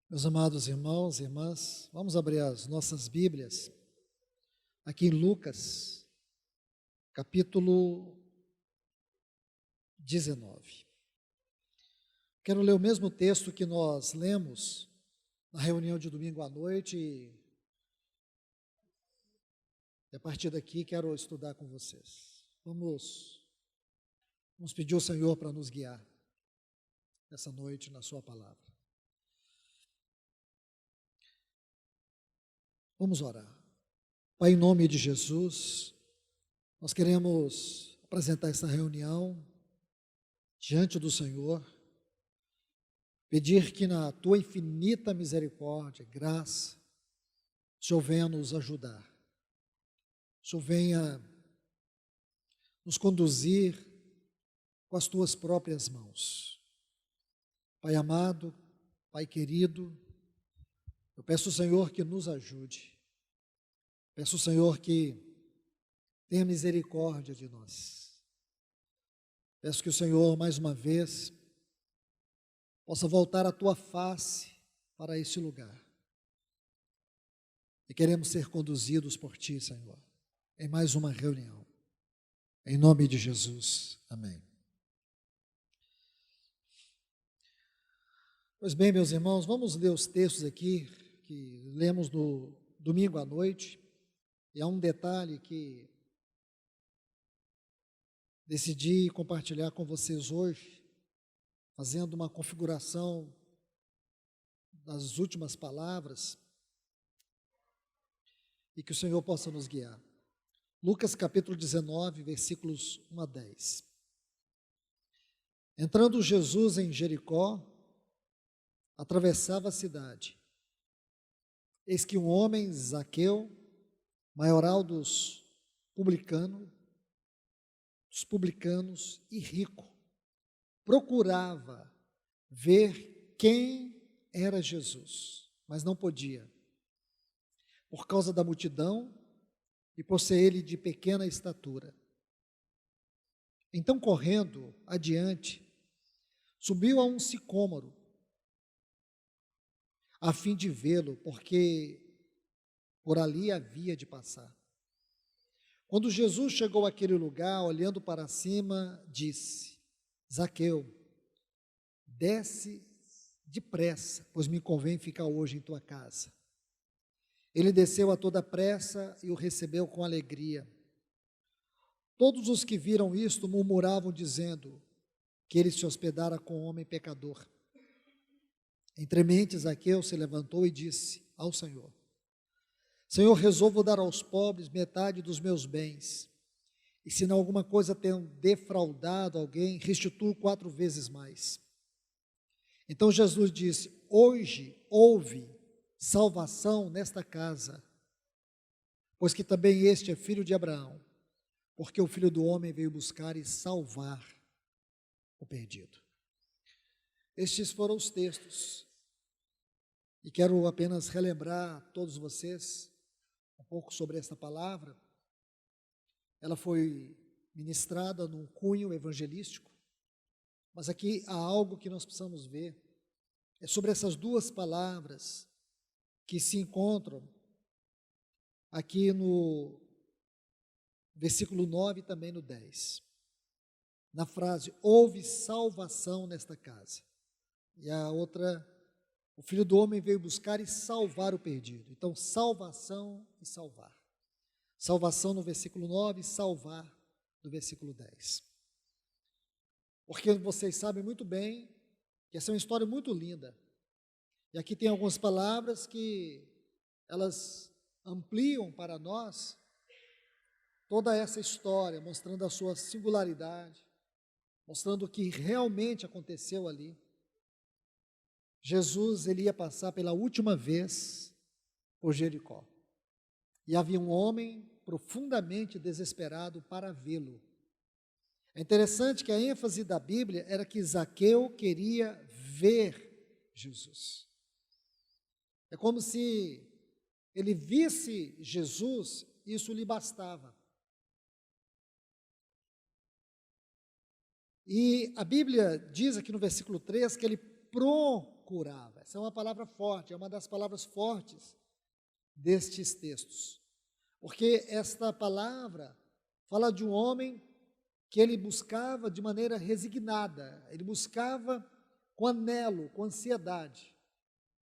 Meus amados irmãos e irmãs, vamos abrir as nossas Bíblias aqui em Lucas, capítulo 19. Quero ler o mesmo texto que nós lemos na reunião de domingo à noite e a partir daqui quero estudar com vocês. Vamos pedir ao Senhor para nos guiar essa noite na sua palavra. Vamos orar. Pai, em nome de Jesus, nós queremos apresentar essa reunião diante do Senhor, pedir que na Tua infinita misericórdia, graça, o Senhor venha nos ajudar, o Senhor venha nos conduzir com as Tuas próprias mãos. Pai amado, Pai querido, eu peço ao Senhor que nos ajude, peço ao Senhor que tenha misericórdia de nós. Peço que o Senhor, mais uma vez, possa voltar a Tua face para esse lugar. E queremos ser conduzidos por Ti, Senhor, em mais uma reunião. Em nome de Jesus, amém. Pois bem, meus irmãos, vamos ler os textos aqui que lemos no domingo à noite. E há um detalhe que decidi compartilhar com vocês hoje, fazendo uma configuração das últimas palavras, e que o Senhor possa nos guiar. Lucas capítulo 19, versículos 1 a 10. Entrando Jesus em Jericó, atravessava a cidade. Eis que um homem, Zaqueu, maioral dos publicanos e rico, procurava ver quem era Jesus, mas não podia, por causa da multidão e por ser ele de pequena estatura. Então, correndo adiante, subiu a um sicômoro, a fim de vê-lo, porque por ali havia de passar. Quando Jesus chegou àquele lugar, olhando para cima, disse: Zaqueu, desce depressa, pois me convém ficar hoje em tua casa. Ele desceu a toda pressa e o recebeu com alegria. Todos os que viram isto murmuravam, dizendo que ele se hospedara com um homem pecador. Entre mentes, Zaqueu se levantou e disse ao Senhor: Senhor, resolvo dar aos pobres metade dos meus bens, e se em alguma coisa tenho defraudado alguém, restituo 4 vezes mais. Então Jesus disse: hoje houve salvação nesta casa, pois que também este é filho de Abraão, porque o Filho do Homem veio buscar e salvar o perdido. Estes foram os textos, e quero apenas relembrar a todos vocês um pouco sobre esta palavra. Ela foi ministrada num cunho evangelístico, mas aqui há algo que nós precisamos ver, é sobre essas duas palavras que se encontram aqui no versículo 9 e também no 10, na frase, houve salvação nesta casa, e a outra, o Filho do Homem veio buscar e salvar o perdido. Então, salvação e salvar. Salvação no versículo 9, salvar no versículo 10. Porque vocês sabem muito bem que essa é uma história muito linda. E aqui tem algumas palavras que elas ampliam para nós toda essa história, mostrando a sua singularidade, mostrando o que realmente aconteceu ali. Jesus, ele ia passar pela última vez por Jericó. E havia um homem profundamente desesperado para vê-lo. É interessante que a ênfase da Bíblia era que Zaqueu queria ver Jesus. É como se ele visse Jesus, isso lhe bastava. E a Bíblia diz aqui no versículo 3 que ele procurava. Essa é uma palavra forte, é uma das palavras fortes destes textos. Porque esta palavra fala de um homem que ele buscava de maneira resignada, ele buscava com anelo, com ansiedade,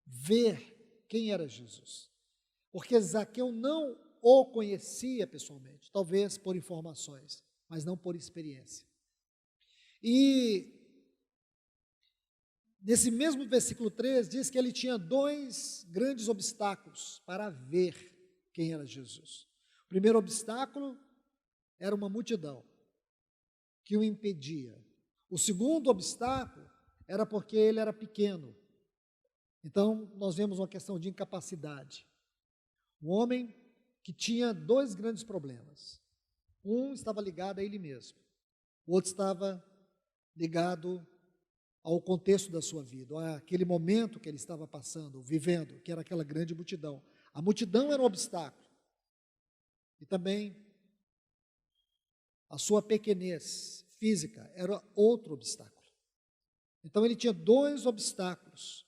ver quem era Jesus. Porque Zaqueu não o conhecia pessoalmente, talvez por informações, mas não por experiência. E nesse mesmo versículo 3 diz que ele tinha dois grandes obstáculos para ver quem era Jesus. O primeiro obstáculo era uma multidão que o impedia. O segundo obstáculo era porque ele era pequeno. Então, nós vemos uma questão de incapacidade. Um homem que tinha dois grandes problemas. Um estava ligado a ele mesmo. O outro estava ligado ao contexto da sua vida, àquele momento que ele estava passando, vivendo, que era aquela grande multidão. A multidão era um obstáculo. E também a sua pequenez física era outro obstáculo. Então ele tinha dois obstáculos,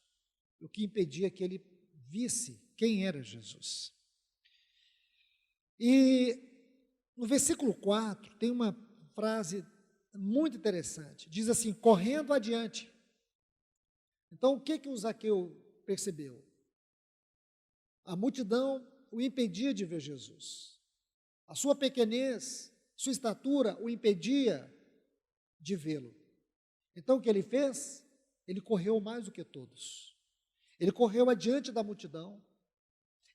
o que impedia que ele visse quem era Jesus. E no versículo 4 tem uma frase muito interessante, diz assim, correndo adiante. Então o que o Zaqueu percebeu? A multidão o impedia de ver Jesus. A sua pequenez, sua estatura o impedia de vê-lo. Então o que ele fez? Ele correu mais do que todos. Ele correu adiante da multidão.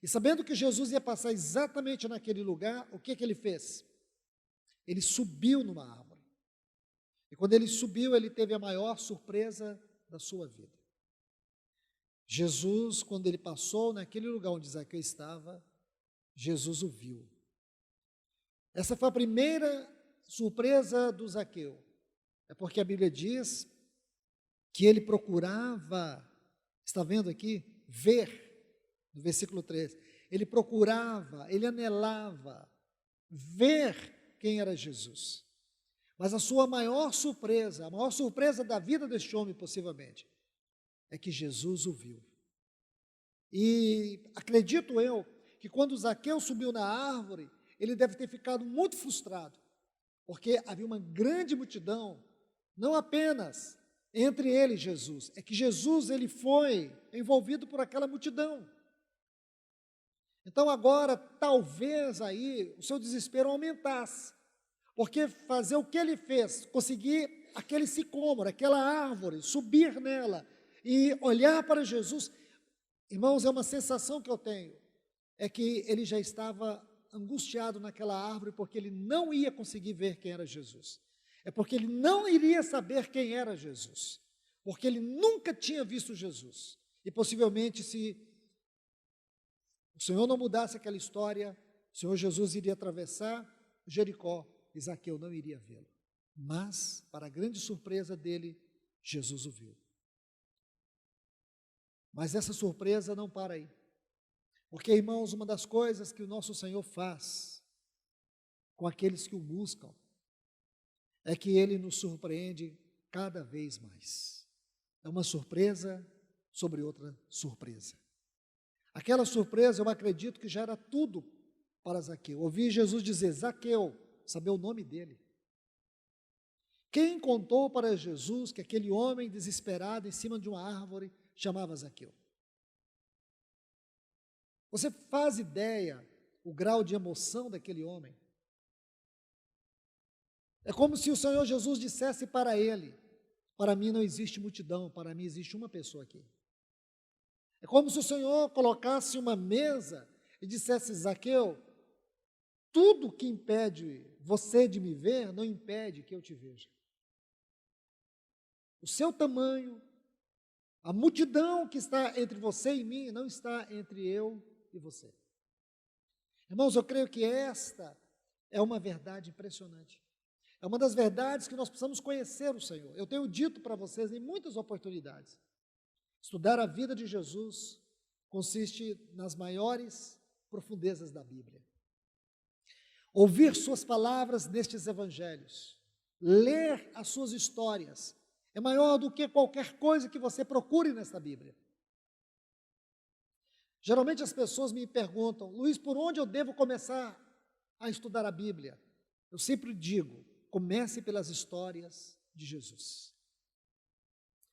E sabendo que Jesus ia passar exatamente naquele lugar, o que ele fez? Ele subiu numa árvore. E quando ele subiu, ele teve a maior surpresa da sua vida. Jesus, quando ele passou naquele lugar onde Zaqueu estava, Jesus o viu. Essa foi a primeira surpresa do Zaqueu. É porque a Bíblia diz que ele procurava, está vendo aqui? Ver, no versículo 3. Ele procurava, ele anelava ver quem era Jesus. Mas a sua maior surpresa, a maior surpresa da vida deste homem, possivelmente, é que Jesus o viu. E acredito eu que quando Zaqueu subiu na árvore, ele deve ter ficado muito frustrado, porque havia uma grande multidão, não apenas entre ele e Jesus, é que Jesus ele foi envolvido por aquela multidão. Então agora, talvez aí o seu desespero aumentasse, porque fazer o que ele fez, conseguir aquele sicômoro, aquela árvore, subir nela e olhar para Jesus, irmãos, é uma sensação que eu tenho, é que ele já estava angustiado naquela árvore porque ele não ia conseguir ver quem era Jesus. É porque ele não iria saber quem era Jesus, porque ele nunca tinha visto Jesus. E possivelmente se o Senhor não mudasse aquela história, o Senhor Jesus iria atravessar Jericó e Zaqueu não iria vê-lo. Mas, para a grande surpresa dele, Jesus o viu. Mas essa surpresa não para aí. Porque, irmãos, uma das coisas que o nosso Senhor faz com aqueles que o buscam é que Ele nos surpreende cada vez mais. É uma surpresa sobre outra surpresa. Aquela surpresa, eu acredito que já era tudo para Zaqueu. Ouvi Jesus dizer, Zaqueu, saber o nome dele. Quem contou para Jesus que aquele homem desesperado em cima de uma árvore chamava Zaqueu? Você faz ideia o grau de emoção daquele homem? É como se o Senhor Jesus dissesse para ele, para mim não existe multidão, para mim existe uma pessoa aqui. É como se o Senhor colocasse uma mesa e dissesse, Zaqueu, tudo que impede você de me ver, não impede que eu te veja. O seu tamanho, a multidão que está entre você e mim, não está entre eu e você. Irmãos, eu creio que esta é uma verdade impressionante. É uma das verdades que nós precisamos conhecer o Senhor. Eu tenho dito para vocês em muitas oportunidades, estudar a vida de Jesus consiste nas maiores profundezas da Bíblia. Ouvir suas palavras nestes evangelhos, ler as suas histórias, é maior do que qualquer coisa que você procure nesta Bíblia. Geralmente as pessoas me perguntam: Luiz, por onde eu devo começar a estudar a Bíblia? Eu sempre digo: comece pelas histórias de Jesus.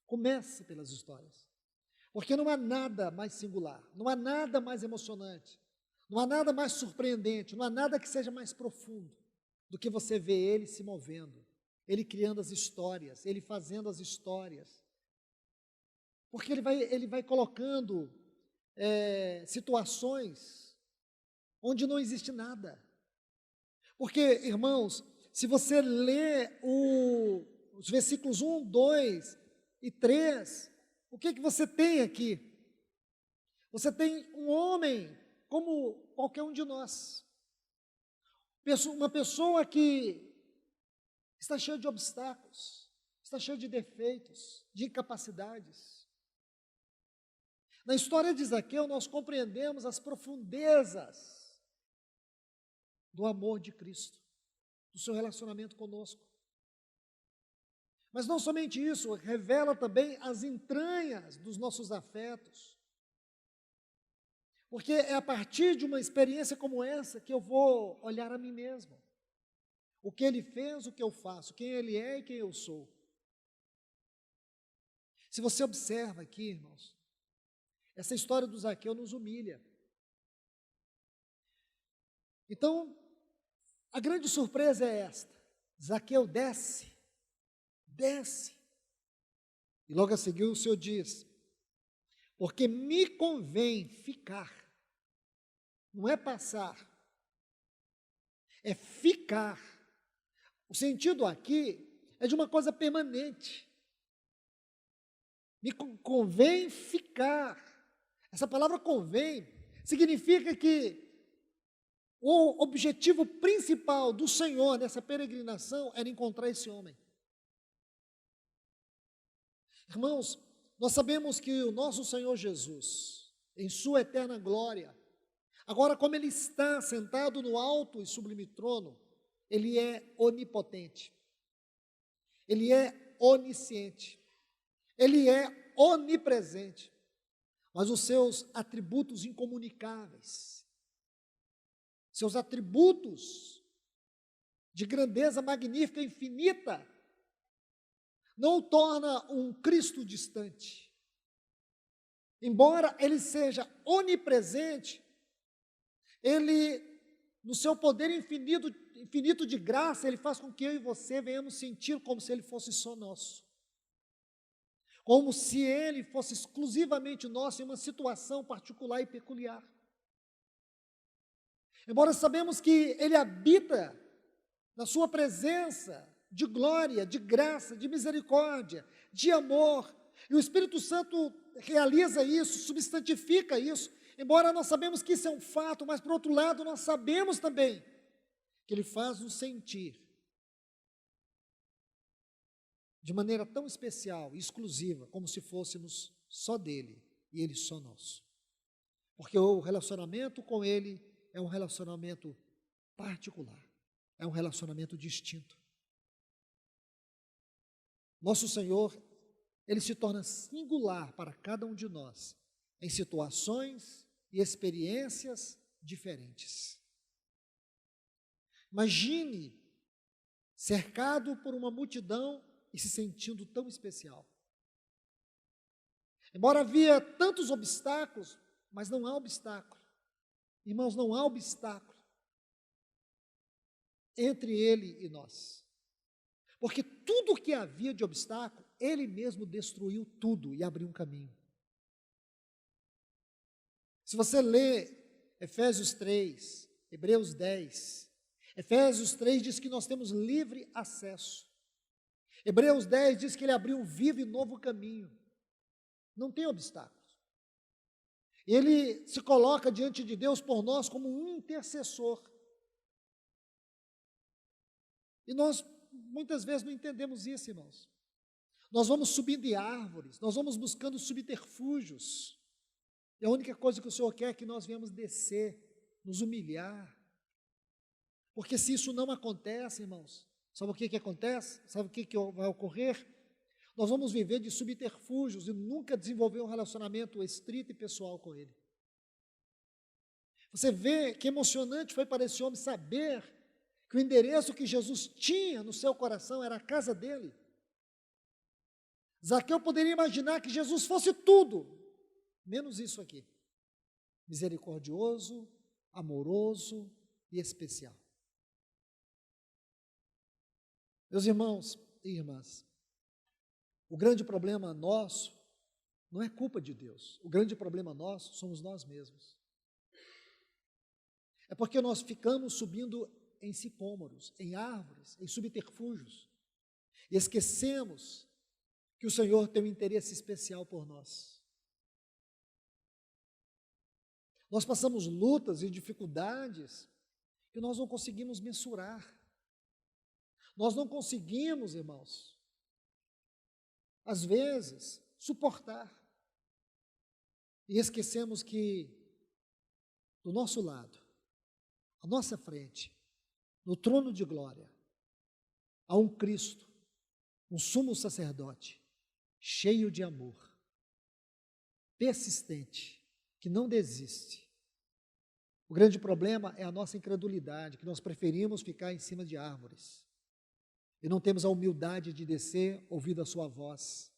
Comece pelas histórias. Porque não há nada mais singular, não há nada mais emocionante, não há nada mais surpreendente, não há nada que seja mais profundo do que você ver ele se movendo, ele criando as histórias, ele fazendo as histórias. Porque ele vai colocando situações onde não existe nada. Porque, irmãos, se você lê os versículos 1, 2 e 3, o que você tem aqui? Você tem um homem como qualquer um de nós. Uma pessoa que está cheia de obstáculos, está cheia de defeitos, de incapacidades. Na história de Zaqueu, nós compreendemos as profundezas do amor de Cristo, do seu relacionamento conosco. Mas não somente isso, revela também as entranhas dos nossos afetos. Porque é a partir de uma experiência como essa que eu vou olhar a mim mesmo. O que ele fez, o que eu faço, quem ele é e quem eu sou. Se você observa aqui, irmãos, essa história do Zaqueu nos humilha. Então, a grande surpresa é esta: Zaqueu desce, e logo a seguir o Senhor diz: porque me convém ficar, não é passar, é ficar. O sentido aqui é de uma coisa permanente. Me convém ficar. Essa palavra convém significa que o objetivo principal do Senhor nessa peregrinação era encontrar esse homem. Irmãos, nós sabemos que o nosso Senhor Jesus, em sua eterna glória, agora como ele está sentado no alto e sublime trono, ele é onipotente, ele é onisciente, ele é onipresente, mas os seus atributos incomunicáveis, seus atributos de grandeza magnífica e infinita, não o torna um Cristo distante. Embora ele seja onipresente, ele, no seu poder infinito de graça, ele faz com que eu e você venhamos sentir como se ele fosse só nosso. Como se ele fosse exclusivamente nosso em uma situação particular e peculiar. Embora sabemos que ele habita na sua presença de glória, de graça, de misericórdia, de amor, e o Espírito Santo realiza isso, substantifica isso, embora nós sabemos que isso é um fato, mas por outro lado nós sabemos também que ele faz-nos sentir de maneira tão especial e exclusiva, como se fôssemos só dele e ele só nosso. Porque o relacionamento com ele é um relacionamento particular, é um relacionamento distinto. Nosso Senhor, ele se torna singular para cada um de nós, em situações e experiências diferentes. Imagine cercado por uma multidão e se sentindo tão especial. Embora havia tantos obstáculos, mas não há obstáculo. Irmãos, não há obstáculo entre ele e nós. Porque tudo que havia de obstáculo, ele mesmo destruiu tudo e abriu um caminho. Se você lê Efésios 3, Hebreus 10, Efésios 3 diz que nós temos livre acesso. Hebreus 10 diz que ele abriu um vivo e novo caminho. Não tem obstáculos. Ele se coloca diante de Deus por nós como um intercessor. E nós muitas vezes não entendemos isso, irmãos. Nós vamos subindo em árvores, nós vamos buscando subterfúgios. E a única coisa que o Senhor quer é que nós venhamos descer, nos humilhar. Porque se isso não acontece, irmãos, sabe o que acontece? Sabe o que vai ocorrer? Nós vamos viver de subterfúgios e nunca desenvolver um relacionamento estrito e pessoal com Ele. Você vê que emocionante foi para esse homem saber que o endereço que Jesus tinha no seu coração era a casa dele. Zaqueu poderia imaginar que Jesus fosse tudo, menos isso aqui. Misericordioso, amoroso e especial. Meus irmãos e irmãs, o grande problema nosso não é culpa de Deus. O grande problema nosso somos nós mesmos. É porque nós ficamos subindo em sicômoros, em árvores, em subterfúgios, e esquecemos que o Senhor tem um interesse especial por nós. Nós passamos lutas e dificuldades que nós não conseguimos mensurar. Nós não conseguimos, irmãos, às vezes, suportar. E esquecemos que do nosso lado, à nossa frente, no trono de glória, há um Cristo, um sumo sacerdote, cheio de amor, persistente, que não desiste. O grande problema é a nossa incredulidade, que nós preferimos ficar em cima de árvores e não temos a humildade de descer, ouvir a sua voz.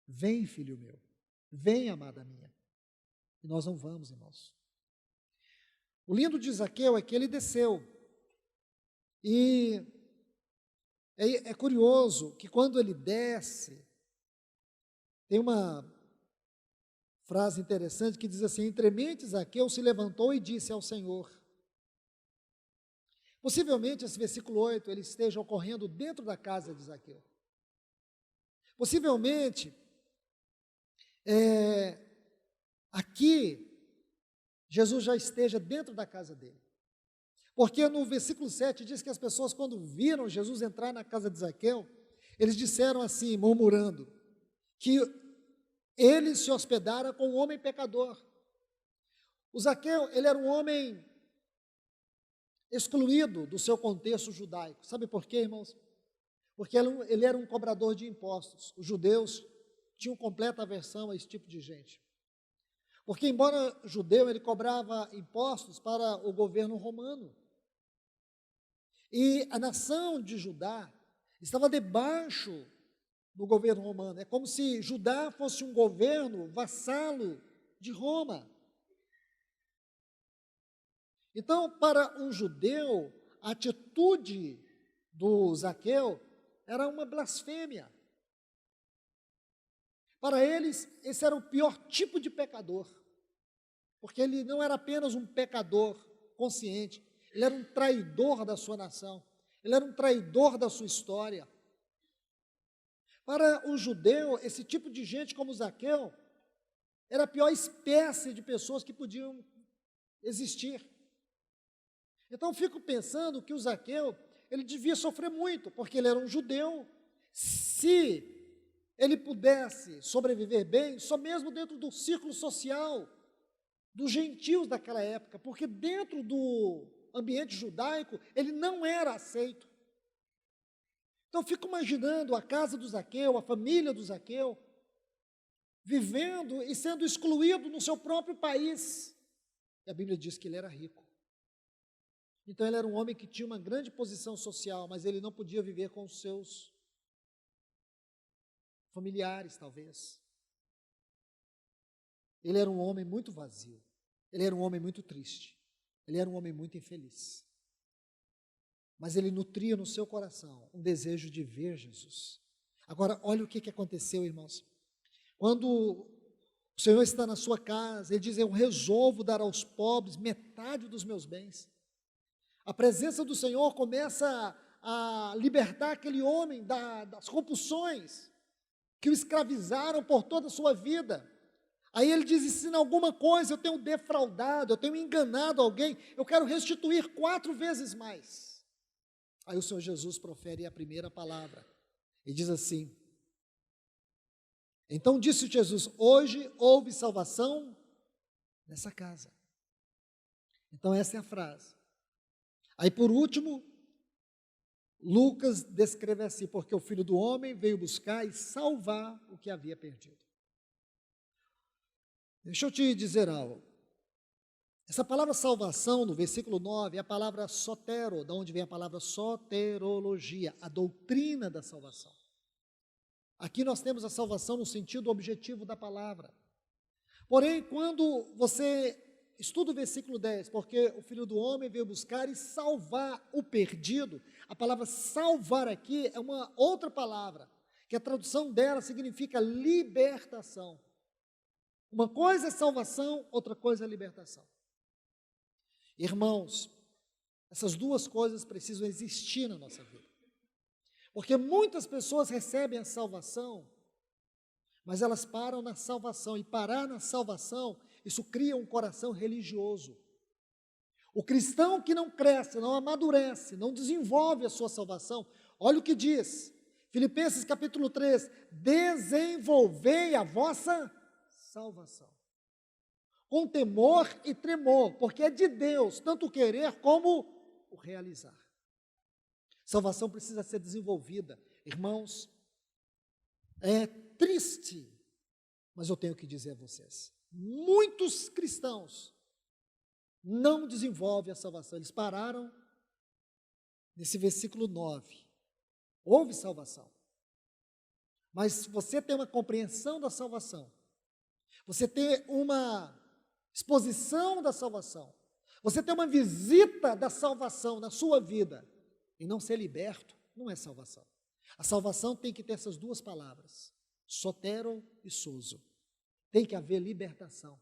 Vem, filho meu, vem, amada minha. E nós não vamos, irmãos. O lindo de Zaqueu é que ele desceu. E é curioso que quando ele desce, tem uma frase interessante que diz assim: entremente Zaqueu se levantou e disse ao Senhor. Possivelmente esse versículo 8 ele esteja ocorrendo dentro da casa de Zaqueu. Possivelmente aqui Jesus já esteja dentro da casa dele. Porque no versículo 7 diz que as pessoas, quando viram Jesus entrar na casa de Zaqueu, eles disseram assim, murmurando, que ele se hospedara com um homem pecador. O Zaqueu, ele era um homem excluído do seu contexto judaico. Sabe por quê, irmãos? Porque ele era um cobrador de impostos. Os judeus tinham completa aversão a esse tipo de gente. Porque, embora judeu, ele cobrava impostos para o governo romano. E a nação de Judá estava debaixo do governo romano. É como se Judá fosse um governo vassalo de Roma. Então, para um judeu, a atitude do Zaqueu era uma blasfêmia. Para eles, esse era o pior tipo de pecador, porque ele não era apenas um pecador consciente, ele era um traidor da sua nação, ele era um traidor da sua história. Para o judeu, esse tipo de gente como Zaqueu, era a pior espécie de pessoas que podiam existir. Então eu fico pensando que o Zaqueu, ele devia sofrer muito, porque ele era um judeu. Se ele pudesse sobreviver bem, só mesmo dentro do círculo social dos gentios daquela época, porque dentro do ambiente judaico ele não era aceito. Então eu fico imaginando a casa do Zaqueu, a família do Zaqueu, vivendo e sendo excluído no seu próprio país. E a Bíblia diz que ele era rico. Então ele era um homem que tinha uma grande posição social, mas ele não podia viver com os seus familiares, talvez. Ele era um homem muito vazio, ele era um homem muito triste, ele era um homem muito infeliz. Mas ele nutria no seu coração um desejo de ver Jesus. Agora, olha o que aconteceu, irmãos. Quando o Senhor está na sua casa, ele diz, eu resolvo dar aos pobres metade dos meus bens. A presença do Senhor começa a libertar aquele homem das compulsões que o escravizaram por toda a sua vida. Aí ele diz, se em alguma coisa eu tenho defraudado, eu tenho enganado alguém, eu quero restituir 4 vezes mais. Aí o Senhor Jesus profere a primeira palavra, e diz assim, então disse Jesus, hoje houve salvação nessa casa. Então essa é a frase. Aí por último, Lucas descreve assim: porque o Filho do Homem veio buscar e salvar o que havia perdido. Deixa eu te dizer algo. Essa palavra salvação, no versículo 9, é a palavra sotero, da onde vem a palavra soterologia, a doutrina da salvação. Aqui nós temos a salvação no sentido objetivo da palavra. Porém, quando você estuda o versículo 10, porque o Filho do Homem veio buscar e salvar o perdido, a palavra salvar aqui é uma outra palavra, que a tradução dela significa libertação. Uma coisa é salvação, outra coisa é libertação. Irmãos, essas duas coisas precisam existir na nossa vida. Porque muitas pessoas recebem a salvação, mas elas param na salvação, e parar na salvação, isso cria um coração religioso. O cristão que não cresce, não amadurece, não desenvolve a sua salvação, olha o que diz, Filipenses capítulo 3, desenvolvei a vossa salvação, com temor e tremor, porque é de Deus, tanto o querer como o realizar. Salvação precisa ser desenvolvida. Irmãos, é triste, mas eu tenho que dizer a vocês, muitos cristãos não desenvolvem a salvação. Eles pararam nesse versículo 9. Houve salvação, mas você tem uma compreensão da salvação, você tem uma exposição da salvação, você tem uma visita da salvação na sua vida, e não ser liberto não é salvação. A salvação tem que ter essas duas palavras, sotero e sozo. Tem que haver libertação.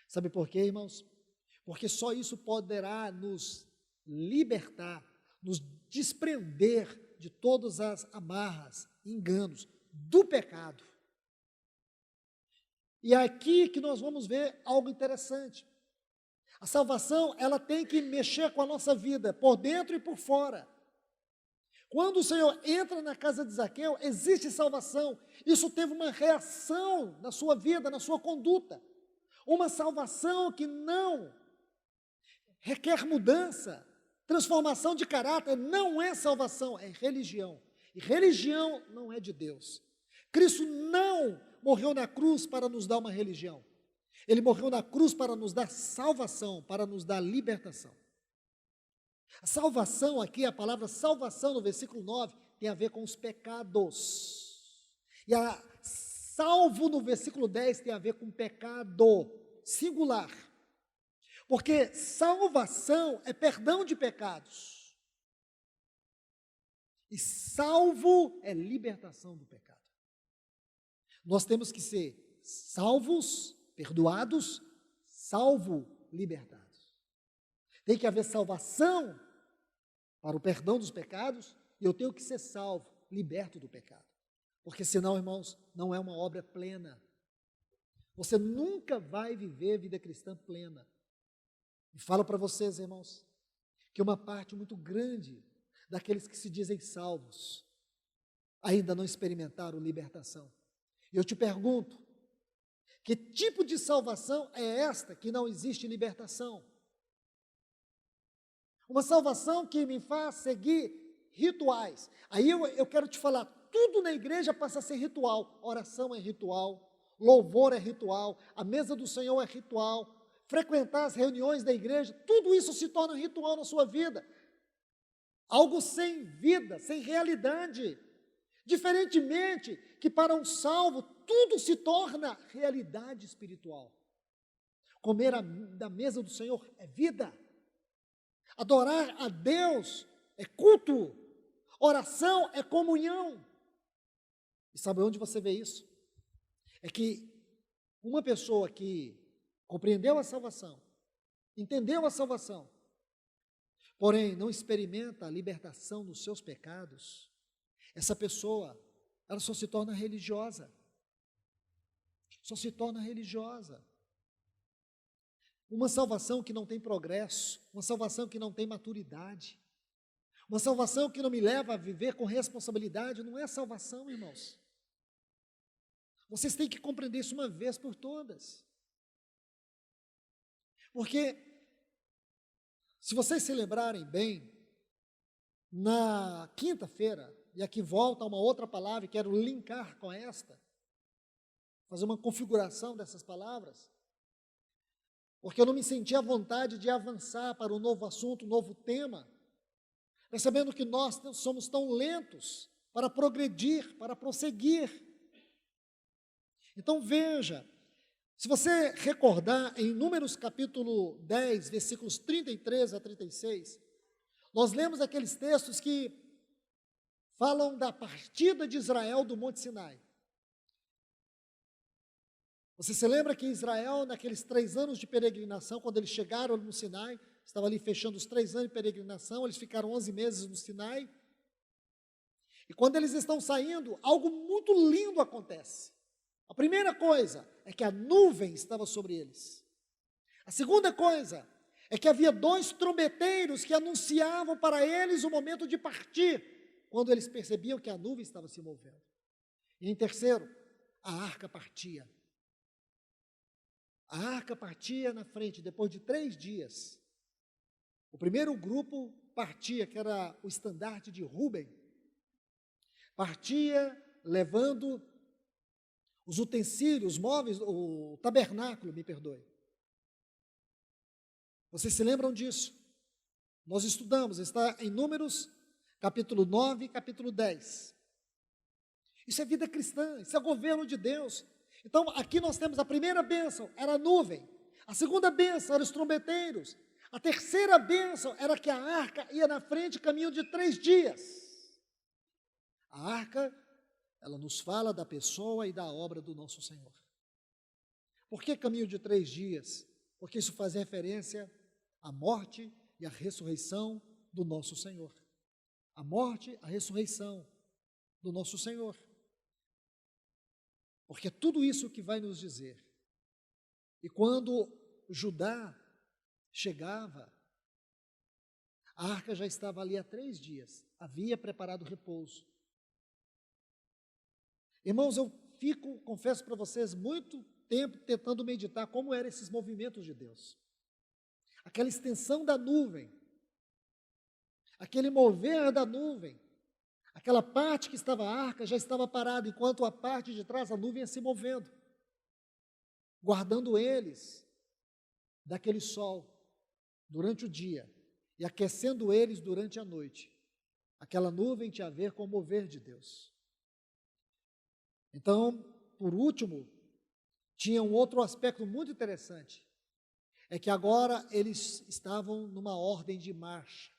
Sabe por quê, irmãos? Porque só isso poderá nos libertar, nos desprender de todas as amarras, enganos do pecado. E é aqui que nós vamos ver algo interessante. A salvação, ela tem que mexer com a nossa vida, por dentro e por fora. Quando o Senhor entra na casa de Zaqueu, existe salvação. Isso teve uma reação na sua vida, na sua conduta. Uma salvação que não requer mudança, transformação de caráter, não é salvação, é religião. E religião não é de Deus. Cristo não morreu na cruz para nos dar uma religião. Ele morreu na cruz para nos dar salvação, para nos dar libertação. A salvação aqui, a palavra salvação no versículo 9, tem a ver com os pecados. E a salvo no versículo 10 tem a ver com pecado, singular. Porque salvação é perdão de pecados. E salvo é libertação do pecado. Nós temos que ser salvos, perdoados, salvo, libertados. Tem que haver salvação para o perdão dos pecados, e eu tenho que ser salvo, liberto do pecado. Porque senão, irmãos, não é uma obra plena. Você nunca vai viver vida cristã plena. E falo para vocês, irmãos, que uma parte muito grande daqueles que se dizem salvos ainda não experimentaram libertação. E eu te pergunto, que tipo de salvação é esta que não existe libertação? Uma salvação que me faz seguir rituais. Aí eu quero te falar, tudo na igreja passa a ser ritual. Oração é ritual, louvor é ritual, a mesa do Senhor é ritual, frequentar as reuniões da igreja, tudo isso se torna ritual na sua vida. Algo sem vida, sem realidade. Diferentemente que para um salvo, tudo se torna realidade espiritual. Comer da mesa do Senhor é vida. Adorar a Deus é culto. Oração é comunhão. E sabe onde você vê isso? É que uma pessoa que compreendeu a salvação, entendeu a salvação, porém não experimenta a libertação dos seus pecados, essa pessoa, ela só se torna religiosa. Só se torna religiosa. Uma salvação que não tem progresso, uma salvação que não tem maturidade, uma salvação que não me leva a viver com responsabilidade, não é salvação, irmãos. Vocês têm que compreender isso uma vez por todas. Porque, se vocês se lembrarem bem, na quinta-feira, e aqui volta uma outra palavra, quero linkar com esta, fazer uma configuração dessas palavras, porque eu não me senti à vontade de avançar para um novo assunto, um novo tema, percebendo que nós somos tão lentos para progredir, para prosseguir. Então veja, se você recordar em Números capítulo 10, versículos 33 a 36, nós lemos aqueles textos que falam da partida de Israel do Monte Sinai. Você se lembra que Israel, naqueles 3 anos de peregrinação, quando eles chegaram no Sinai, estava ali fechando os 3 anos de peregrinação, eles ficaram 11 meses no Sinai, e quando eles estão saindo, algo muito lindo acontece. A primeira coisa é que a nuvem estava sobre eles. A segunda coisa é que havia 2 trombeteiros que anunciavam para eles o momento de partir, quando eles percebiam que a nuvem estava se movendo. E em terceiro, a arca partia. A arca partia na frente, depois de 3 dias. O primeiro grupo partia, que era o estandarte de Ruben, partia levando os utensílios, os móveis, o tabernáculo, me perdoe. Vocês se lembram disso? Nós estudamos, está em Números, capítulo 9 e capítulo 10. Isso é vida cristã, isso é governo de Deus. Então, aqui nós temos a primeira bênção, era a nuvem. A segunda bênção era os trombeteiros. A terceira bênção era que a arca ia na frente, caminho de 3 dias. A arca, ela nos fala da pessoa e da obra do nosso Senhor. Por que caminho de 3 dias? Porque isso faz referência à morte e à ressurreição do nosso Senhor. A morte, a ressurreição do nosso Senhor. Porque é tudo isso que vai nos dizer. E quando Judá chegava, a arca já estava ali há 3 dias, havia preparado repouso. Irmãos, eu fico, confesso para vocês, muito tempo tentando meditar como eram esses movimentos de Deus. Aquela extensão da nuvem, aquele mover da nuvem, aquela parte que estava a arca já estava parada, enquanto a parte de trás, a nuvem ia se movendo, guardando eles daquele sol durante o dia e aquecendo eles durante a noite. Aquela nuvem tinha a ver com o mover de Deus. Então, por último, tinha um outro aspecto muito interessante, é que agora eles estavam numa ordem de marcha,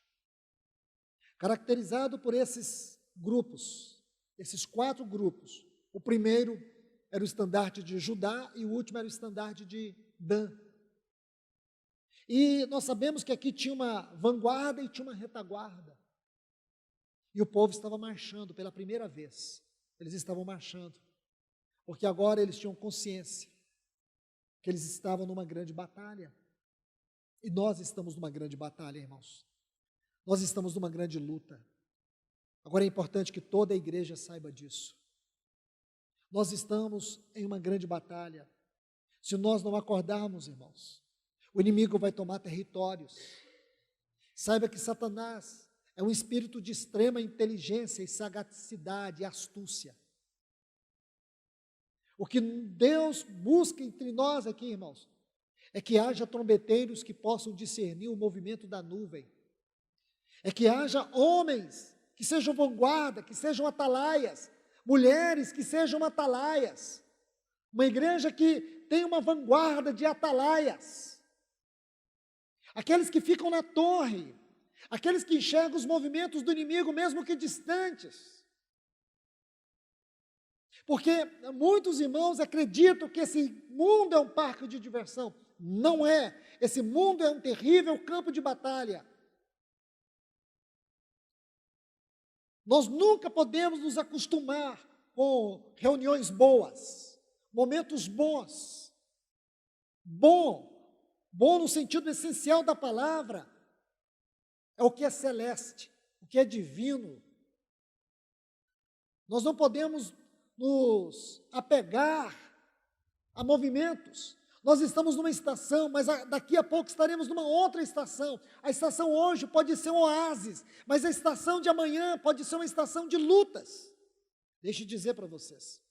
caracterizado por esses grupos, esses 4 grupos. O primeiro era o estandarte de Judá e o último era o estandarte de Dan. E nós sabemos que aqui tinha uma vanguarda e tinha uma retaguarda. E o povo estava marchando pela primeira vez. Eles estavam marchando, porque agora eles tinham consciência que eles estavam numa grande batalha. E nós estamos numa grande batalha, irmãos. Nós estamos numa grande luta. Agora é importante que toda a igreja saiba disso. Nós estamos em uma grande batalha. Se nós não acordarmos, irmãos, o inimigo vai tomar territórios. Saiba que Satanás é um espírito de extrema inteligência e sagacidade e astúcia. O que Deus busca entre nós aqui, irmãos, é que haja trombeteiros que possam discernir o movimento da nuvem. É que haja homens que sejam vanguarda, que sejam atalaias, mulheres que sejam atalaias. Uma igreja que tem uma vanguarda de atalaias. Aqueles que ficam na torre, aqueles que enxergam os movimentos do inimigo, mesmo que distantes. Porque muitos irmãos acreditam que esse mundo é um parque de diversão. Não é. Esse mundo é um terrível campo de batalha. Nós nunca podemos nos acostumar com reuniões boas, momentos bons. Bom no sentido essencial da palavra, é o que é celeste, o que é divino. Nós não podemos nos apegar a movimentos, Nós estamos numa estação, mas daqui a pouco estaremos numa outra estação. A estação hoje pode ser um oásis, mas a estação de amanhã pode ser uma estação de lutas. Deixe eu dizer para vocês,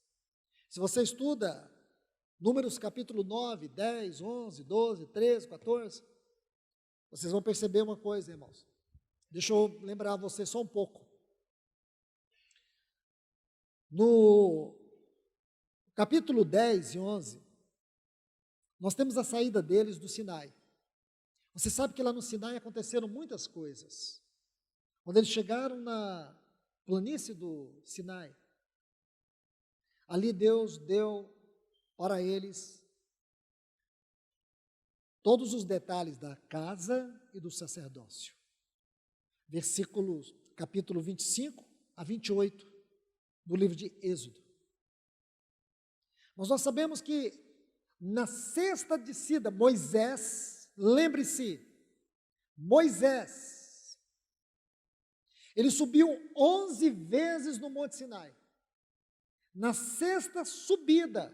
se você estuda Números capítulo 9, 10, 11, 12, 13, 14, vocês vão perceber uma coisa, irmãos. Deixa eu lembrar vocês só um pouco. No capítulo 10 e 11, nós temos a saída deles do Sinai. Você sabe que lá no Sinai aconteceram muitas coisas. Quando eles chegaram na planície do Sinai, ali Deus deu para eles todos os detalhes da casa e do sacerdócio. Versículos, capítulo 25 a 28 do livro de Êxodo. Mas nós sabemos que na sexta descida, Moisés, lembre-se, Moisés, ele subiu 11 vezes no Monte Sinai. Na sexta subida,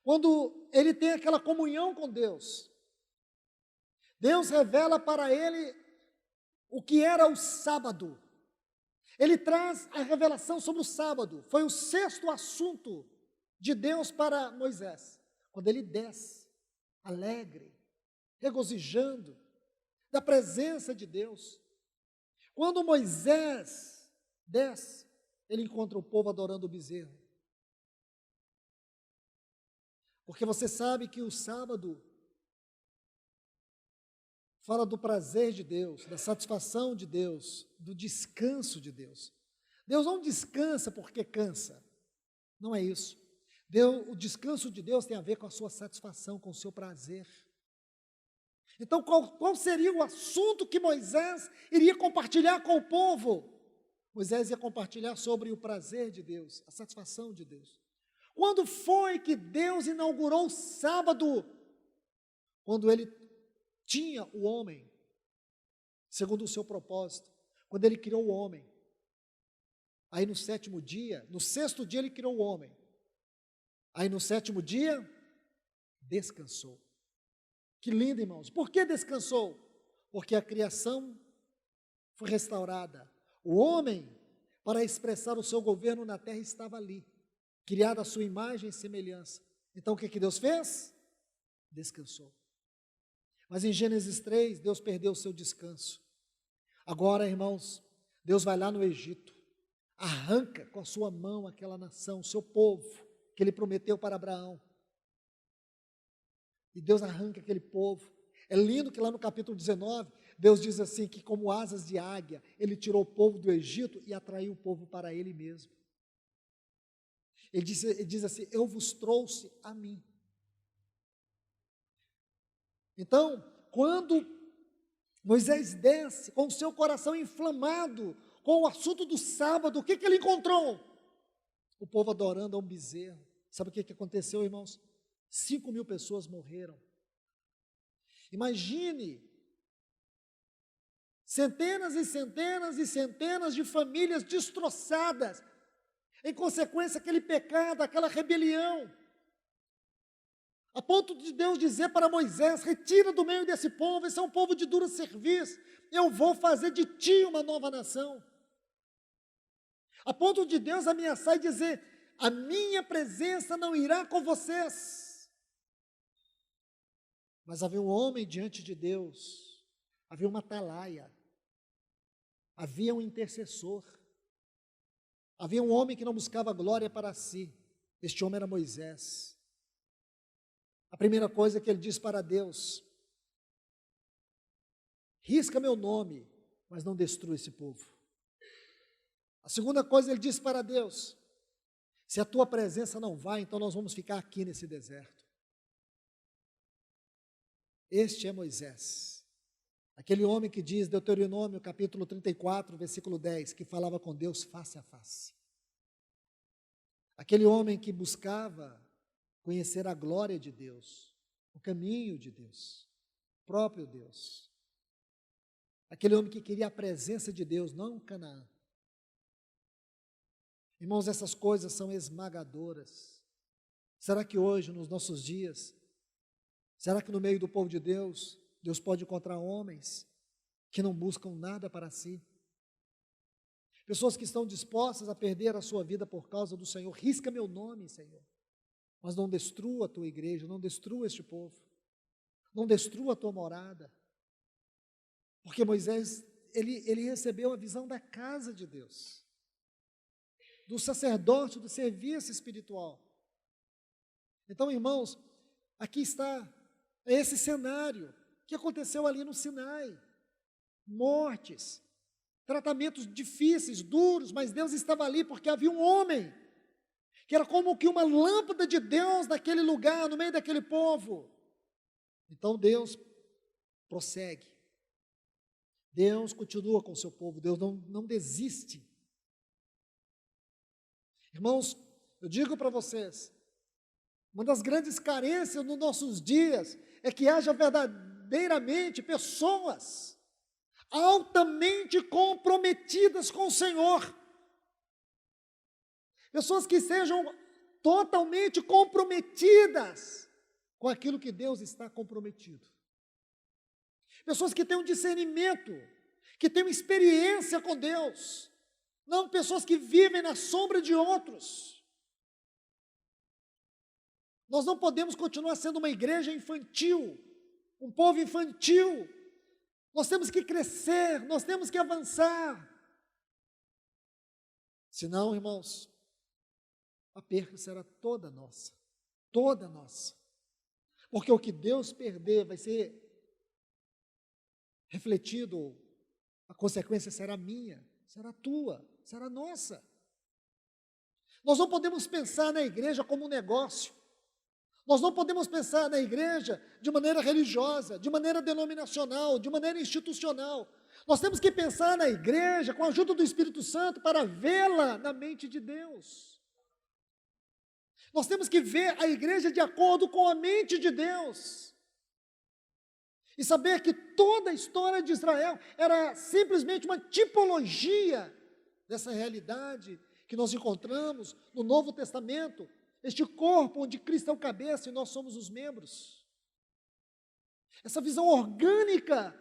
quando ele tem aquela comunhão com Deus, Deus revela para ele o que era o sábado. Ele traz a revelação sobre o sábado. Foi o sexto assunto de Deus para Moisés. Quando ele desce, alegre, regozijando, da presença de Deus. Quando Moisés desce, ele encontra o povo adorando o bezerro. Porque você sabe que o sábado fala do prazer de Deus, da satisfação de Deus, do descanso de Deus. Deus não descansa porque cansa. Não é isso. O descanso de Deus tem a ver com a sua satisfação, com o seu prazer. Então, qual seria o assunto que Moisés iria compartilhar com o povo? Moisés ia compartilhar sobre o prazer de Deus, a satisfação de Deus. Quando foi que Deus inaugurou o sábado? Quando ele tinha o homem, segundo o seu propósito, quando ele criou o homem. Aí no sétimo dia, no sexto dia ele criou o homem. Aí no sétimo dia, descansou. Que lindo, irmãos. Por que descansou? Porque a criação foi restaurada. O homem, para expressar o seu governo na terra, estava ali, criado à sua imagem e semelhança. Então o que Deus fez? Descansou. Mas em Gênesis 3, Deus perdeu o seu descanso. Agora, irmãos, Deus vai lá no Egito, arranca com a sua mão aquela nação, o seu povo, que ele prometeu para Abraão. E Deus arranca aquele povo. É lindo que lá no capítulo 19, Deus diz assim, que como asas de águia, ele tirou o povo do Egito e atraiu o povo para ele mesmo. Ele diz assim, eu vos trouxe a mim. Então, quando Moisés desce com o seu coração inflamado com o assunto do sábado, o que ele encontrou? O povo adorando a um bezerro. Sabe o que aconteceu, irmãos? 5.000 pessoas morreram. Imagine, centenas e centenas e centenas de famílias destroçadas, em consequência daquele pecado, aquela rebelião. A ponto de Deus dizer para Moisés, retira do meio desse povo, esse é um povo de duro serviço, eu vou fazer de ti uma nova nação. A ponto de Deus ameaçar e dizer, a minha presença não irá com vocês. Mas havia um homem diante de Deus, havia uma atalaia, havia um intercessor, havia um homem que não buscava glória para si, este homem era Moisés. A primeira coisa que ele diz para Deus, risca meu nome, mas não destrua esse povo. A segunda coisa ele diz para Deus, se a tua presença não vai, então nós vamos ficar aqui nesse deserto. Este é Moisés, aquele homem que diz, Deuteronômio capítulo 34, versículo 10, que falava com Deus face a face. Aquele homem que buscava conhecer a glória de Deus, o caminho de Deus, o próprio Deus. Aquele homem que queria a presença de Deus, não Canaã. Irmãos, essas coisas são esmagadoras. Será que hoje, nos nossos dias, será que no meio do povo de Deus, Deus pode encontrar homens que não buscam nada para si? Pessoas que estão dispostas a perder a sua vida por causa do Senhor. Risca meu nome, Senhor, mas não destrua a tua igreja, não destrua este povo, não destrua a tua morada. Porque Moisés, ele recebeu a visão da casa de Deus, do sacerdócio, do serviço espiritual. Então, irmãos, aqui está esse cenário que aconteceu ali no Sinai. Mortes, tratamentos difíceis, duros, mas Deus estava ali porque havia um homem, que era como que uma lâmpada de Deus naquele lugar, no meio daquele povo. Então Deus prossegue. Deus continua com o seu povo, Deus não desiste. Irmãos, eu digo para vocês, uma das grandes carências nos nossos dias é que haja verdadeiramente pessoas altamente comprometidas com o Senhor. Pessoas que sejam totalmente comprometidas com aquilo que Deus está comprometido. Pessoas que tenham discernimento, que tenham experiência com Deus, não pessoas que vivem na sombra de outros. Nós não podemos continuar sendo uma igreja infantil, um povo infantil. Nós temos que crescer, nós temos que avançar. Senão, irmãos, a perca será toda nossa, toda nossa. Porque o que Deus perder vai ser refletido, a consequência será minha, será tua, será nossa. Nós não podemos pensar na igreja como um negócio. Nós não podemos pensar na igreja de maneira religiosa, de maneira denominacional, de maneira institucional. Nós temos que pensar na igreja com a ajuda do Espírito Santo para vê-la na mente de Deus. Nós temos que ver a igreja de acordo com a mente de Deus. E saber que toda a história de Israel era simplesmente uma tipologia dessa realidade que nós encontramos no Novo Testamento. Este corpo onde Cristo é o cabeça e nós somos os membros. Essa visão orgânica.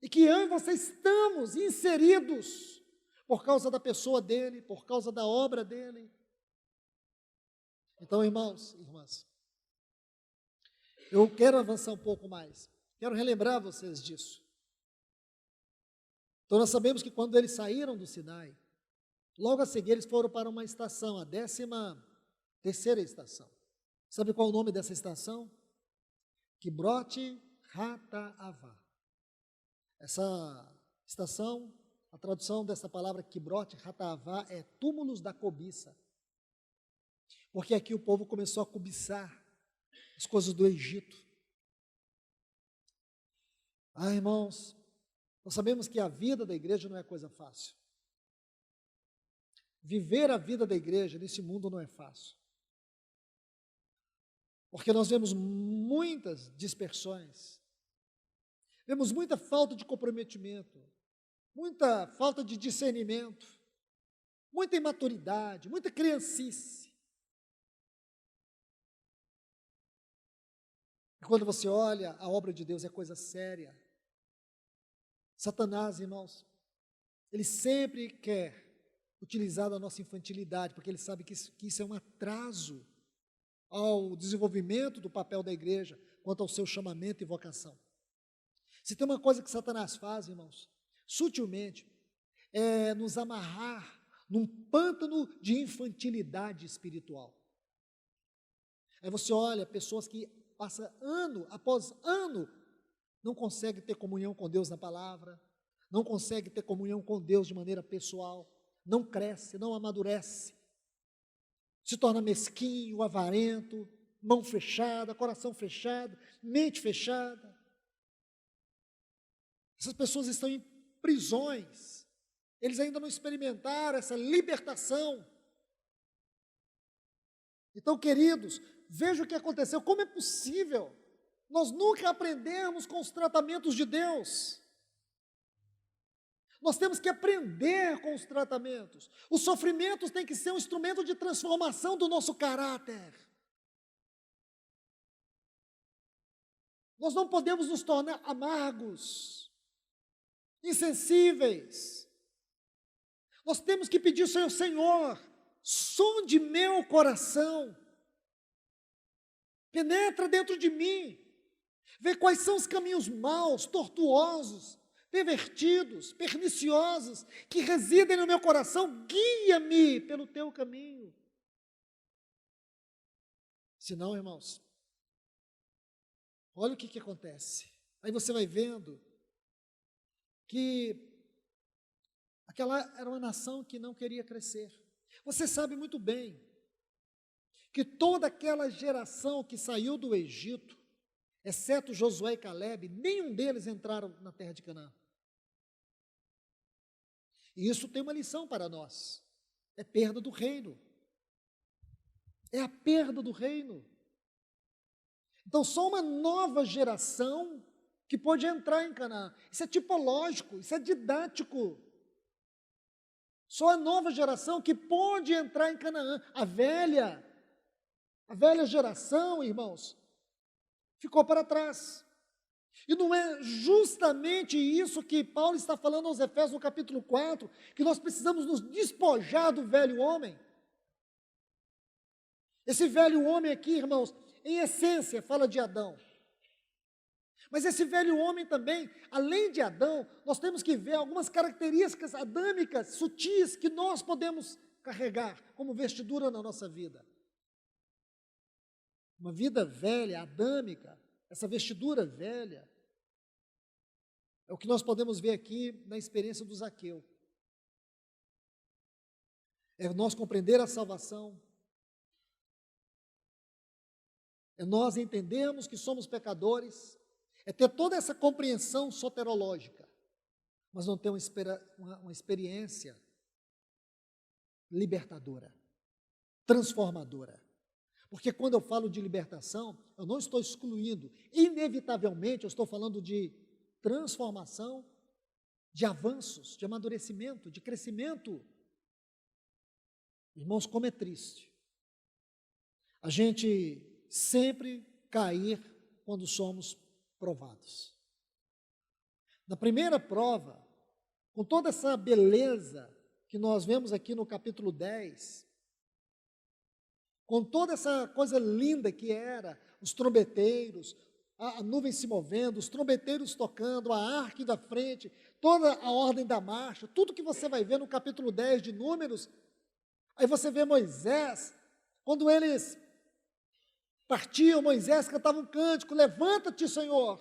E que eu e você estamos inseridos por causa da pessoa dele, por causa da obra dele. Então, irmãos e irmãs, eu quero avançar um pouco mais. Quero relembrar vocês disso. Então, nós sabemos que quando eles saíram do Sinai, logo a seguir eles foram para uma estação, a 13ª estação. Sabe qual é o nome dessa estação? Kibrote Hataavá. Essa estação, a tradução dessa palavra Kibrote Hataavá é túmulos da cobiça. Porque aqui o povo começou a cobiçar as coisas do Egito. Irmãos, nós sabemos que a vida da igreja não é coisa fácil. Viver a vida da igreja nesse mundo não é fácil. Porque nós vemos muitas dispersões, vemos muita falta de comprometimento, muita falta de discernimento, muita imaturidade, muita criancice. E quando você olha, a obra de Deus é coisa séria. Satanás, irmãos, ele sempre quer utilizar a nossa infantilidade, porque ele sabe que isso é um atraso ao desenvolvimento do papel da igreja, quanto ao seu chamamento e vocação. Se tem uma coisa que Satanás faz, irmãos, sutilmente, é nos amarrar num pântano de infantilidade espiritual. Aí você olha pessoas que passam ano após ano, não conseguem ter comunhão com Deus na palavra, não conseguem ter comunhão com Deus de maneira pessoal, não cresce, não amadurece, se torna mesquinho, avarento, mão fechada, coração fechado, mente fechada. Essas pessoas estão em prisões, eles ainda não experimentaram essa libertação. Então, queridos, veja o que aconteceu, como é possível nós nunca aprendermos com os tratamentos de Deus? Nós temos que aprender com os tratamentos. Os sofrimentos têm que ser um instrumento de transformação do nosso caráter. Nós não podemos nos tornar amargos, insensíveis. Nós temos que pedir ao Senhor, Senhor, sonde meu coração, penetra dentro de mim, vê quais são os caminhos maus, tortuosos, pervertidos, perniciosos, que residem no meu coração, guia-me pelo teu caminho. Senão, irmãos, olha o que acontece. Aí você vai vendo que aquela era uma nação que não queria crescer. Você sabe muito bem que toda aquela geração que saiu do Egito, exceto Josué e Calebe, nenhum deles entraram na terra de Canaã. E isso tem uma lição para nós: é perda do reino. É a perda do reino. Então, só uma nova geração que pode entrar em Canaã. Isso é tipológico, isso é didático. Só a nova geração que pode entrar em Canaã. A velha geração, irmãos, ficou para trás. E não é justamente isso que Paulo está falando aos Efésios no capítulo 4, que nós precisamos nos despojar do velho homem? Esse velho homem aqui, irmãos, em essência, fala de Adão. Mas esse velho homem também, além de Adão, nós temos que ver algumas características adâmicas, sutis, que nós podemos carregar como vestidura na nossa vida. Uma vida velha, adâmica, essa vestidura velha, é o que nós podemos ver aqui na experiência do Zaqueu. É nós compreender a salvação, é nós entendermos que somos pecadores, é ter toda essa compreensão soterológica, mas não ter uma experiência libertadora, transformadora. Porque quando eu falo de libertação, eu não estou excluindo, inevitavelmente eu estou falando de transformação, de avanços, de amadurecimento, de crescimento. Irmãos, como é triste a gente sempre cair quando somos provados. Na primeira prova, com toda essa beleza que nós vemos aqui no capítulo 10, com toda essa coisa linda que era, os trombeteiros, a nuvem se movendo, os trombeteiros tocando, a arca da frente, toda a ordem da marcha, tudo que você vai ver no capítulo 10 de Números. Aí você vê Moisés, quando eles partiam, Moisés cantava um cântico: levanta-te, Senhor.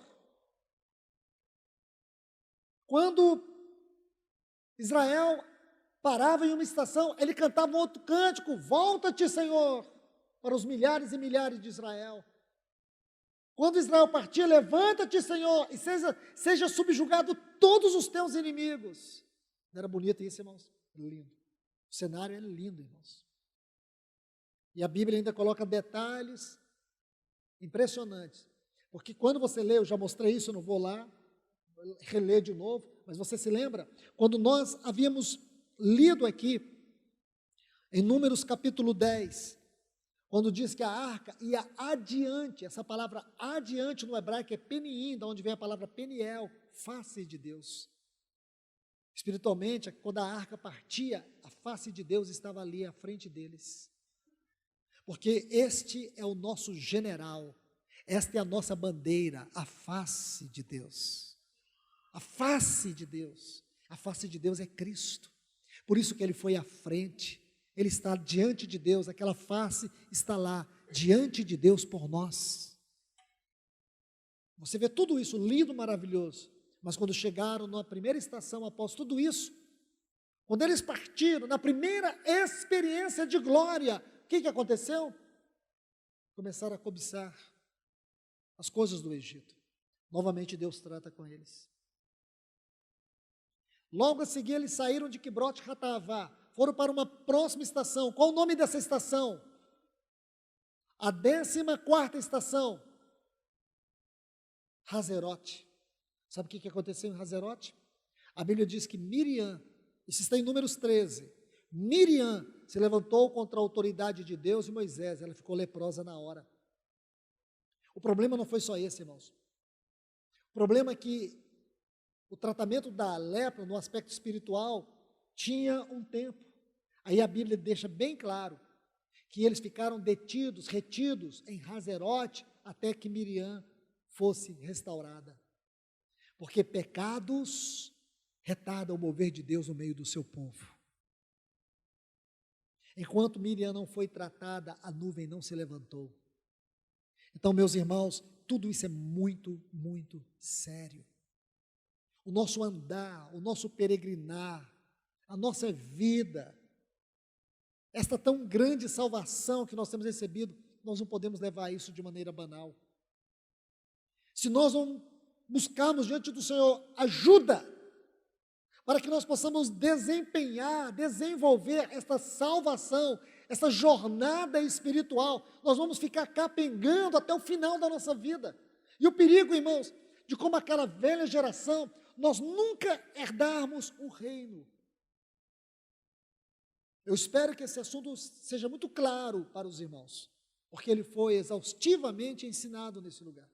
Quando Israel parava em uma estação, ele cantava um outro cântico: volta-te, Senhor, para os milhares e milhares de Israel. Quando Israel partia, levanta-te, Senhor, e seja subjugado todos os teus inimigos. Não era bonito isso, irmãos? Lindo. O cenário é lindo, irmãos. E a Bíblia ainda coloca detalhes impressionantes. Porque quando você lê, eu já mostrei isso, eu não vou lá reler de novo, mas você se lembra? Quando nós havíamos lido aqui, em Números capítulo 10, quando diz que a arca ia adiante, essa palavra adiante no hebraico é peniim, da onde vem a palavra peniel, face de Deus. Espiritualmente, quando a arca partia, a face de Deus estava ali à frente deles. Porque este é o nosso general, esta é a nossa bandeira, a face de Deus. A face de Deus. A face de Deus é Cristo. Por isso que ele foi à frente. Ele está diante de Deus, aquela face está lá, diante de Deus por nós. Você vê tudo isso lindo, maravilhoso, mas quando chegaram na primeira estação, após tudo isso, quando eles partiram, na primeira experiência de glória, o que aconteceu? Começaram a cobiçar as coisas do Egito. Novamente Deus trata com eles. Logo a seguir eles saíram de Quibrote Hatavá, foram para uma próxima estação. Qual o nome dessa estação? A 14ª estação, Hazerote. Sabe o que aconteceu em Hazerote? A Bíblia diz que Miriam, isso está em Números 13, Miriam se levantou contra a autoridade de Deus e Moisés, ela ficou leprosa na hora. O problema não foi só esse, irmãos. O problema é que o tratamento da lepra, no aspecto espiritual, tinha um tempo. Aí a Bíblia deixa bem claro que eles ficaram detidos, retidos em Hazerote, até que Miriam fosse restaurada. Porque pecados retardam o mover de Deus no meio do seu povo. Enquanto Miriam não foi tratada, a nuvem não se levantou. Então, meus irmãos, tudo isso é muito, muito sério. O nosso andar, o nosso peregrinar, a nossa vida, esta tão grande salvação que nós temos recebido, nós não podemos levar isso de maneira banal. Se nós não buscarmos diante do Senhor ajuda, para que nós possamos desempenhar, desenvolver esta salvação, essa jornada espiritual, nós vamos ficar capengando até o final da nossa vida. E o perigo, irmãos, de como aquela velha geração, nós nunca herdarmos um reino. Eu espero que esse assunto seja muito claro para os irmãos, porque ele foi exaustivamente ensinado nesse lugar.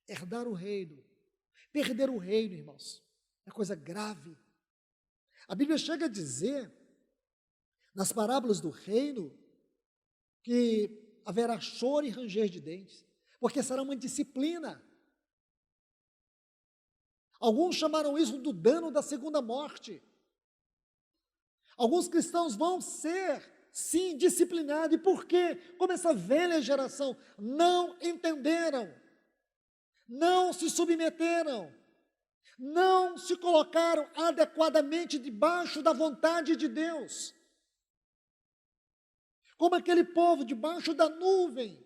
Herdar o reino, perder o reino, irmãos, é coisa grave. A Bíblia chega a dizer, nas parábolas do reino, que haverá choro e ranger de dentes, porque será uma disciplina. Alguns chamaram isso do dano da segunda morte. Alguns cristãos vão ser, sim, disciplinados. E por quê? Como essa velha geração não entenderam, não se submeteram, não se colocaram adequadamente debaixo da vontade de Deus. Como aquele povo debaixo da nuvem,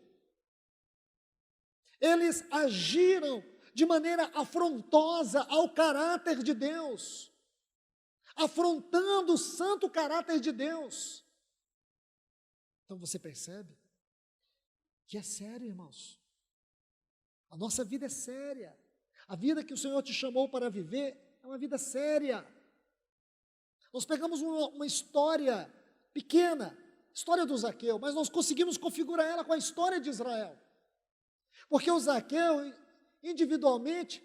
eles agiram de maneira afrontosa ao caráter de Deus, afrontando o santo caráter de Deus. Então você percebe que é sério, irmãos. A nossa vida é séria. A vida que o Senhor te chamou para viver é uma vida séria. Nós pegamos uma história pequena, história do Zaqueu, mas nós conseguimos configurar ela com a história de Israel. Porque o Zaqueu, individualmente,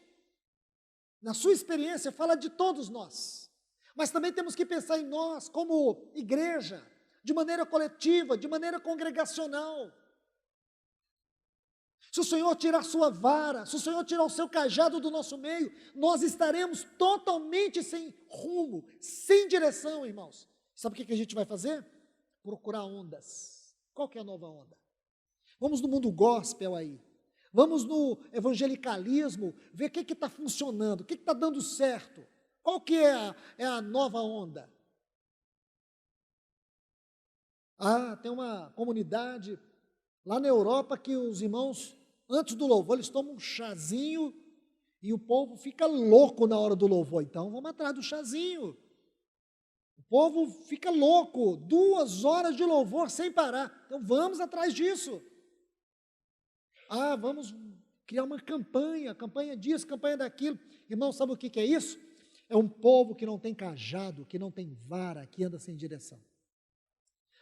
na sua experiência, fala de todos nós. Mas também temos que pensar em nós, como igreja, de maneira coletiva, de maneira congregacional. Se o Senhor tirar a sua vara, se o Senhor tirar o seu cajado do nosso meio, nós estaremos totalmente sem rumo, sem direção, irmãos. Sabe o que a gente vai fazer? Procurar ondas. Qual que é a nova onda? Vamos no mundo gospel aí. Vamos no evangelicalismo, ver o que está funcionando, o que está dando certo. Qual que é a nova onda? Ah, tem uma comunidade lá na Europa que os irmãos, antes do louvor, eles tomam um chazinho e o povo fica louco na hora do louvor. Então, vamos atrás do chazinho. O povo fica louco, 2 horas de louvor sem parar. Então, vamos atrás disso. Ah, vamos criar uma campanha disso, campanha daquilo. Irmão, sabe o que é isso? É um povo que não tem cajado, que não tem vara, que anda sem direção.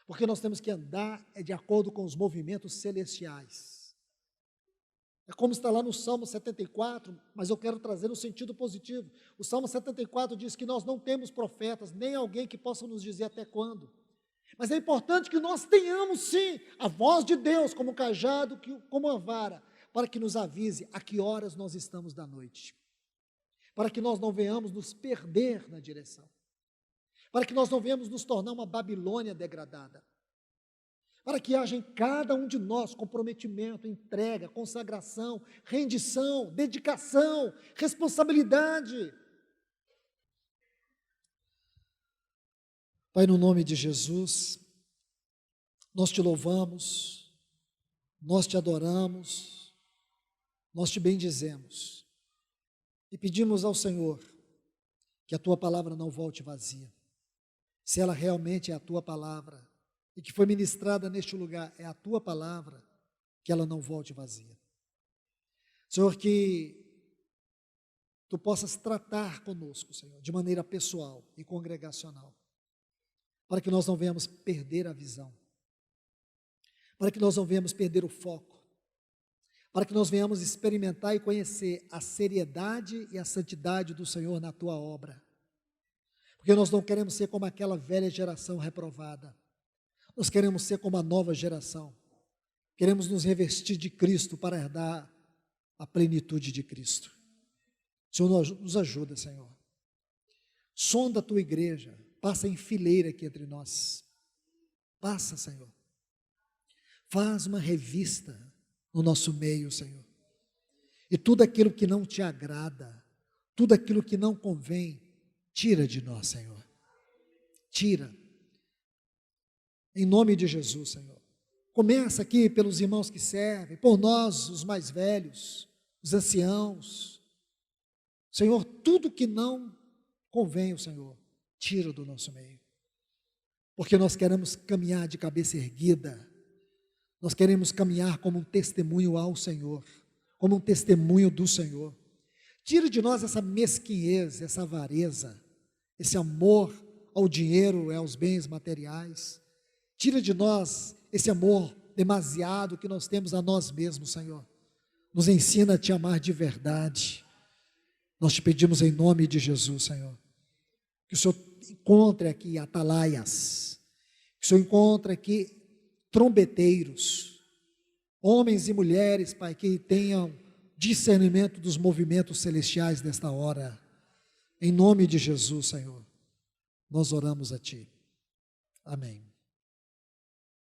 Porque nós temos que andar de acordo com os movimentos celestiais. É como está lá no Salmo 74, mas eu quero trazer no sentido positivo. O Salmo 74 diz que nós não temos profetas, nem alguém que possa nos dizer até quando. Mas é importante que nós tenhamos, sim, a voz de Deus como um cajado, como uma vara, para que nos avise a que horas nós estamos da noite. Para que nós não venhamos nos perder na direção. Para que nós não venhamos nos tornar uma Babilônia degradada. Para que haja em cada um de nós comprometimento, entrega, consagração, rendição, dedicação, responsabilidade. Pai, no nome de Jesus, nós te louvamos, nós te adoramos, nós te bendizemos e pedimos ao Senhor que a tua palavra não volte vazia. Se ela realmente é a tua palavra e que foi ministrada neste lugar, é a tua palavra, que ela não volte vazia. Senhor, que Tu possas tratar conosco, Senhor, de maneira pessoal e congregacional, para que nós não venhamos perder a visão, para que nós não venhamos perder o foco, para que nós venhamos experimentar e conhecer a seriedade e a santidade do Senhor na Tua obra, porque nós não queremos ser como aquela velha geração reprovada, nós queremos ser como a nova geração, queremos nos revestir de Cristo para herdar a plenitude de Cristo. O Senhor nos ajuda, Senhor. Sonda a Tua igreja, passa em fileira aqui entre nós. Passa, Senhor. Faz uma revista no nosso meio, Senhor. E tudo aquilo que não Te agrada, tudo aquilo que não convém, tira de nós, Senhor. Tira. Em nome de Jesus, Senhor. Começa aqui pelos irmãos que servem, por nós, os mais velhos, os anciãos. Senhor, tudo que não convém ao Senhor, tira do nosso meio. Porque nós queremos caminhar de cabeça erguida, nós queremos caminhar como um testemunho ao Senhor, como um testemunho do Senhor. Tira de nós essa mesquinhez, essa avareza, esse amor ao dinheiro e aos bens materiais. Tira de nós esse amor demasiado que nós temos a nós mesmos, Senhor. Nos ensina a Te amar de verdade. Nós Te pedimos em nome de Jesus, Senhor, que o Senhor encontre aqui atalaias, que o Senhor encontre aqui trombeteiros, homens e mulheres, Pai, que tenham discernimento dos movimentos celestiais nesta hora. Em nome de Jesus, Senhor, nós oramos a Ti. Amém.